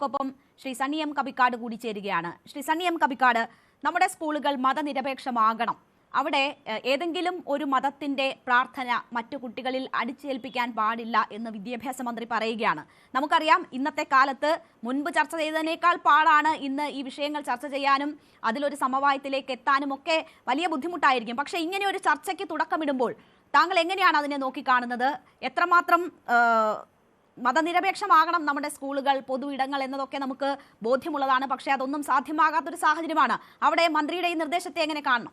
നമുക്കൊപ്പം ശ്രീ സണ്ണി എം കബിക്കാട് കൂടി ചേരുകയാണ്. ശ്രീ സണ്ണി എം കബിക്കാട്, നമ്മുടെ സ്കൂളുകൾ മതനിരപേക്ഷമാകണം. അവിടെ ഏതെങ്കിലും ഒരു മതത്തിന്റെ പ്രാർത്ഥന മറ്റു കുട്ടികളിൽ അടിച്ചേൽപ്പിക്കാൻ പാടില്ല എന്ന് വിദ്യാഭ്യാസ മന്ത്രി പറയുകയാണ്. നമുക്കറിയാം, ഇന്നത്തെ കാലത്ത് മുൻപ് ചർച്ച ചെയ്തതിനേക്കാൾ പാടാണ് ഇന്ന് ഈ വിഷയങ്ങൾ ചർച്ച ചെയ്യാനും അതിലൊരു സമവായത്തിലേക്ക് എത്താനും ഒക്കെ വലിയ ബുദ്ധിമുട്ടായിരിക്കും. പക്ഷേ ഇങ്ങനെ ഒരു ചർച്ചയ്ക്ക് തുടക്കമിടുമ്പോൾ താങ്കൾ എങ്ങനെയാണ് അതിനെ നോക്കിക്കാണുന്നത്? എത്രമാത്രം മതനിരപേക്ഷമാകണം നമ്മുടെ സ്കൂളുകൾ, പൊതു ഇടങ്ങൾ എന്നതൊക്കെ നമുക്ക് ബോധ്യമുള്ളതാണ്. പക്ഷേ അതൊന്നും സാധ്യമാകാത്തൊരു സാഹചര്യമാണ്. അവിടെ മന്ത്രിയുടെ ഈ നിർദ്ദേശത്തെ എങ്ങനെ കാണണം?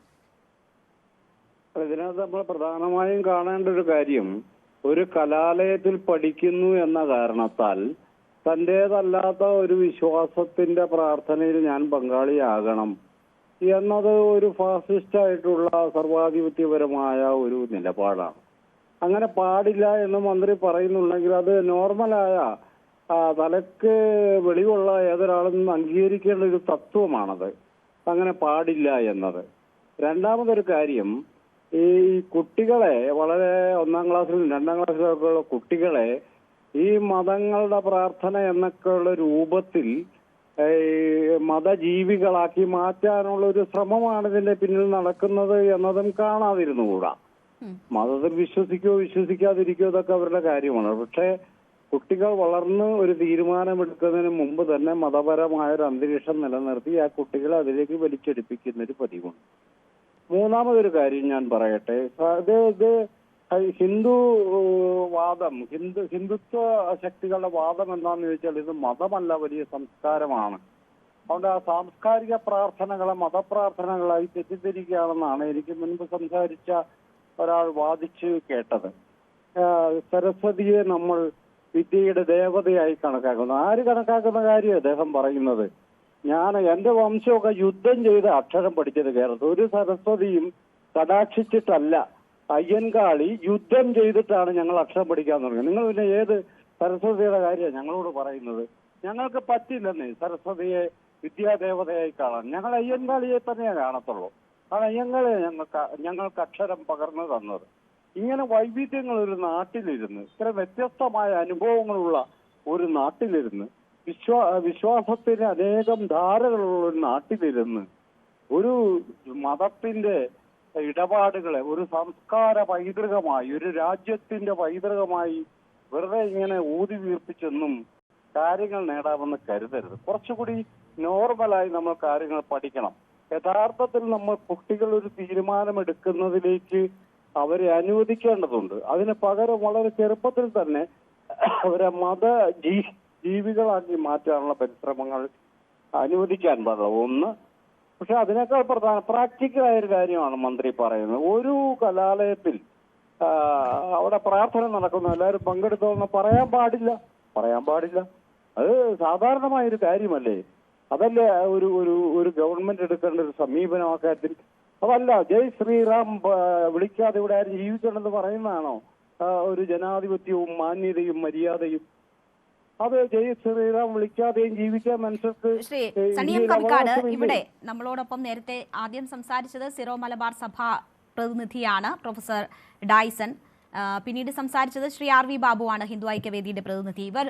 ഇതിനകത്ത് നമ്മൾ പ്രധാനമായും കാണേണ്ട ഒരു കാര്യം, ഒരു കലാലയത്തിൽ പഠിക്കുന്നു എന്ന കാരണത്താൽ തൻ്റേതല്ലാത്ത ഒരു വിശ്വാസത്തിന്റെ പ്രാർത്ഥനയിൽ ഞാൻ പങ്കാളിയാകണം എന്നത് ഒരു ഫാസിസ്റ്റ് ആയിട്ടുള്ള സർവാധിപത്യപരമായ ഒരു നിലപാടാണ്. അങ്ങനെ പാടില്ല എന്ന് മന്ത്രി പറയുന്നുണ്ടെങ്കിൽ അത് നോർമലായ തലക്ക് വെളിവുള്ള ഏതൊരാളും അംഗീകരിക്കേണ്ട ഒരു തത്വമാണത്. അങ്ങനെ പാടില്ല എന്നത്. രണ്ടാമതൊരു കാര്യം, ഈ കുട്ടികളെ വളരെ 1-ാം ക്ലാസ്സിലും 2-ാം ക്ലാസ്സിലൊക്കെ ഉള്ള കുട്ടികളെ ഈ മതങ്ങളുടെ പ്രാർത്ഥന എന്നൊക്കെയുള്ള രൂപത്തിൽ മതജീവികളാക്കി മാറ്റാനുള്ള ഒരു ശ്രമമാണ് ഇതിന്റെ പിന്നിൽ നടക്കുന്നത് എന്നതും കാണാതിരുന്നുകൂടാ. മതത്തിൽ വിശ്വസിക്കാതിരിക്കുകയോ ഇതൊക്കെ അവരുടെ കാര്യമാണ്. പക്ഷേ കുട്ടികൾ വളർന്ന് ഒരു തീരുമാനമെടുക്കുന്നതിന് മുമ്പ് തന്നെ മതപരമായ ഒരു അന്തരീക്ഷം നിലനിർത്തി ആ കുട്ടികളെ അതിലേക്ക് വലിച്ചെടുപ്പിക്കുന്ന ഒരു പതിവുണ്ട്. മൂന്നാമതൊരു കാര്യം ഞാൻ പറയട്ടെ, ഇത് ഹിന്ദുത്വ ശക്തികളുടെ വാദം എന്താണെന്ന് ചോദിച്ചാൽ ഇത് മതമല്ല, വലിയ സംസ്കാരമാണ്. അതുകൊണ്ട് ആ സാംസ്കാരിക പ്രാർത്ഥനകളെ മതപ്രാർത്ഥനകളായി തെറ്റിദ്ധരിക്കുകയാണെന്നാണ് എനിക്ക് മുൻപ് സംസാരിച്ച ഒരാൾ വാദിച്ച് കേട്ടത്. സരസ്വതിയെ നമ്മൾ വിദ്യയുടെ ദേവതയായി കണക്കാക്കുന്നു. ആര് കണക്കാക്കുന്ന കാര്യം അദ്ദേഹം പറയുന്നത്? എന്റെ വംശമൊക്കെ യുദ്ധം ചെയ്ത് അക്ഷരം പഠിച്ചത് കേരളത്തിൽ. ഒരു സരസ്വതിയും കടാക്ഷിച്ചിട്ടല്ല. അയ്യൻകാളി യുദ്ധം ചെയ്തിട്ടാണ് ഞങ്ങൾ അക്ഷരം പഠിക്കാൻ തുടങ്ങിയത്. നിങ്ങൾ പിന്നെ ഏത് സരസ്വതിയുടെ കാര്യമാണ് ഞങ്ങളോട് പറയുന്നത്? ഞങ്ങൾക്ക് പറ്റില്ലെന്നേ സരസ്വതിയെ വിദ്യാദേവതയായി കാണാൻ. ഞങ്ങൾ അയ്യൻകാളിയെ തന്നെ കാണത്തുള്ളൂ. കാരണം അയ്യങ്കാളെ ഞങ്ങൾക്ക് അക്ഷരം പകർന്നു തന്നത്. ഇങ്ങനെ വൈവിധ്യങ്ങൾ ഒരു നാട്ടിലിരുന്ന്, ഇത്ര വ്യത്യസ്തമായ അനുഭവങ്ങളുള്ള ഒരു നാട്ടിലിരുന്ന്, വിശ്വാസത്തിന് അനേകം ധാരകളുള്ള ഒരു നാട്ടിലിരുന്ന് ഒരു മതത്തിന്റെ ഇടപാടുകളെ ഒരു സംസ്കാര പൈതൃകമായി, ഒരു രാജ്യത്തിന്റെ പൈതൃകമായി വെറുതെ ഇങ്ങനെ ഊതി വീർപ്പിച്ചൊന്നും കാര്യങ്ങൾ നേടാമെന്ന് കരുതരുത്. കുറച്ചുകൂടി നോർമലായി നമ്മൾ കാര്യങ്ങൾ പഠിക്കണം. യഥാർത്ഥത്തിൽ നമ്മൾ കുട്ടികൾ ഒരു തീരുമാനമെടുക്കുന്നതിലേക്ക് അവരെ അനുവദിക്കേണ്ടതുണ്ട്. അതിന് പകരം വളരെ ചെറുപ്പത്തിൽ തന്നെ അവരെ ജീവികളാക്കി മാറ്റാനുള്ള പരിശ്രമങ്ങൾ അനുവദിക്കാൻ പാടില്ല. ഒന്ന്. പക്ഷെ അതിനേക്കാൾ പ്രാക്ടിക്കലായ ഒരു കാര്യമാണ് മന്ത്രി പറയുന്നത്. ഒരു കലാലയത്തിൽ അവിടെ പ്രാർത്ഥന നടക്കുന്നു, എല്ലാവരും പങ്കെടുത്തോന്ന് പറയാൻ പാടില്ല. അത് സാധാരണമായൊരു കാര്യമല്ലേ? അതല്ലേ ഒരു ഗവൺമെന്റ് എടുക്കേണ്ട ഒരു സമീപനം ആ കാര്യത്തിൽ? അതല്ല ജയ് ശ്രീറാം വിളിക്കാതെ ഇവിടെ ആരും ജീവിക്കണമെന്ന് പറയുന്നതാണോ ഒരു ജനാധിപത്യവും മാന്യതയും മര്യാദയും? അത് ജയ് ശ്രീറാം വിളിക്കാതെയും ജീവിക്കാൻ മനുഷ്യർക്ക്. ശ്രീ സണ്ണി എം കബിക്കാട്, ഇവിടെ നമ്മളോടൊപ്പം നേരത്തെ ആദ്യം സംസാരിച്ചത് സിറോ മലബാർ സഭ പ്രതിനിധിയാണ് പ്രൊഫസർ ഡൈസൺ. പിന്നീട് സംസാരിച്ചത് ശ്രീ ആർ വി ബാബുവാണ്, ഹിന്ദു ഐക്യവേദിയുടെ പ്രതിനിധി. ഇവർ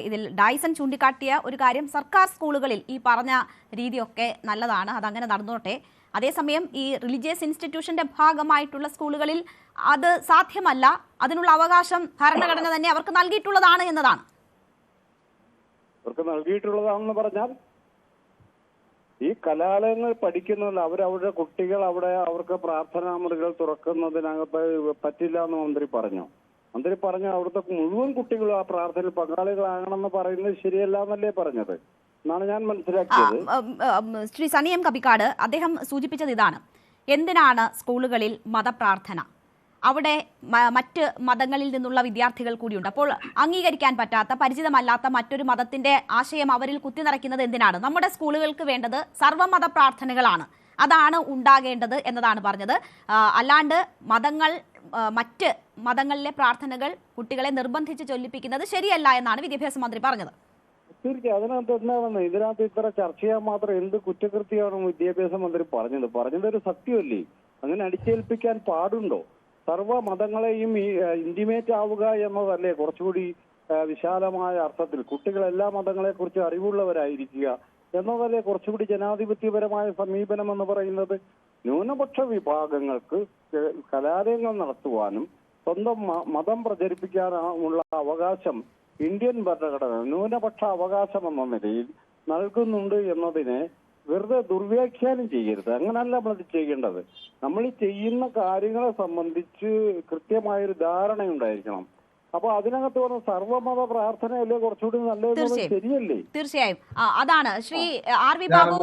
ഇതിൽ ഡൈസൺ ചൂണ്ടിക്കാട്ടിയ ഒരു കാര്യം, സർക്കാർ സ്കൂളുകളിൽ ഈ പറഞ്ഞ രീതിയൊക്കെ നല്ലതാണ്, അതങ്ങനെ നടന്നോട്ടെ. അതേസമയം ഈ റിലീജിയസ് ഇൻസ്റ്റിറ്റ്യൂഷന്റെ ഭാഗമായിട്ടുള്ള സ്കൂളുകളിൽ അത് സാധ്യമല്ല, അതിനുള്ള അവകാശം ഭരണഘടന തന്നെ അവർക്ക് നൽകിയിട്ടുള്ളതാണ് എന്നതാണ്. അവർക്ക് നൽകിയിട്ടുള്ളതാണെന്ന് പറഞ്ഞാൽ ഈ കലാലയങ്ങൾ പഠിക്കുന്നതല്ല, അവരവരുടെ കുട്ടികൾ അവിടെ അവർക്ക് പ്രാർത്ഥനാ മുറികൾ തുറക്കുന്നതിനകത്ത് പറ്റില്ല എന്ന് മന്ത്രി പറഞ്ഞു. അവിടുത്തെ മുഴുവൻ കുട്ടികളും ആ പ്രാർത്ഥനയിൽ പങ്കാളികളാകണമെന്ന് പറയുന്നത് ശരിയല്ല എന്നല്ലേ പറഞ്ഞത് എന്നാണ് ഞാൻ മനസ്സിലാക്കിയത്. ശ്രീ സണ്ണി എം കബിക്കാട്, അദ്ദേഹം സൂചിപ്പിച്ചത് ഇതാണ്: എന്തിനാണ് സ്കൂളുകളിൽ മതപ്രാർത്ഥന? അവിടെ മറ്റ് മതങ്ങളിൽ നിന്നുള്ള വിദ്യാർത്ഥികൾ കൂടിയുണ്ട്. അപ്പോൾ അംഗീകരിക്കാൻ പറ്റാത്ത, പരിചിതമല്ലാത്ത മറ്റൊരു മതത്തിന്റെ ആശയം അവരിൽ കുത്തിനിറയ്ക്കുന്നത് എന്തിനാണ്? നമ്മുടെ സ്കൂളുകൾക്ക് വേണ്ടത് സർവ്വമത പ്രാർത്ഥനകളാണ്, അതാണ് ഉണ്ടാകേണ്ടത് എന്നതാണ് പറഞ്ഞത്. അല്ലാണ്ട് മറ്റ് മതങ്ങളിലെ പ്രാർത്ഥനകൾ കുട്ടികളെ നിർബന്ധിച്ച് ചൊല്ലിപ്പിക്കുന്നത് ശരിയല്ല എന്നാണ് വിദ്യാഭ്യാസ മന്ത്രി പറഞ്ഞത്. തീർച്ചയായും അതിനകത്ത് എന്താണെന്ന് ഇതിനകത്ത് ഇത്ര ചർച്ച ചെയ്യാൻ മാത്രം എന്ത് കുറ്റകൃത്യമാണ് വിദ്യാഭ്യാസ മന്ത്രി പറഞ്ഞത് ഒരു സത്യമല്ലേ? അങ്ങനെ അടിച്ചേൽപ്പിക്കാൻ പാടുണ്ടോ? സർവ്വ മതങ്ങളെയും ഇന്റിമേറ്റ് ആവുക എന്നതല്ലേ കുറച്ചുകൂടി വിശാലമായ അർത്ഥത്തിൽ കുട്ടികൾ എല്ലാ മതങ്ങളെക്കുറിച്ച് അറിവുള്ളവരായിരിക്കുക എന്നതല്ലേ കുറച്ചുകൂടി ജനാധിപത്യപരമായ സമീപനം എന്ന് പറയുന്നത്. ന്യൂനപക്ഷ വിഭാഗങ്ങൾക്ക് കലാലയങ്ങൾ നടത്തുവാനും സ്വന്തം മതം പ്രചരിപ്പിക്കാനുള്ള അവകാശം ഇന്ത്യൻ ഭരണഘടന ന്യൂനപക്ഷ അവകാശം എന്ന നിലയിൽ നൽകുന്നുണ്ട് എന്നതിനെ വെറുതെ ദുർവ്യാഖ്യാനം ചെയ്യരുത്. അങ്ങനല്ല നമ്മളത് ചെയ്യേണ്ടത്. നമ്മൾ ഈ ചെയ്യുന്ന കാര്യങ്ങളെ സംബന്ധിച്ച് കൃത്യമായൊരു ധാരണയുണ്ടായിരിക്കണം. അപ്പൊ അതിനകത്ത് പറഞ്ഞ സർവ്വമത പ്രാർത്ഥനയല്ലേ കുറച്ചുകൂടി നല്ലത്? ശരിയല്ലേ? തീർച്ചയായും അതാണ് ശ്രീ ആർ വി ബാബു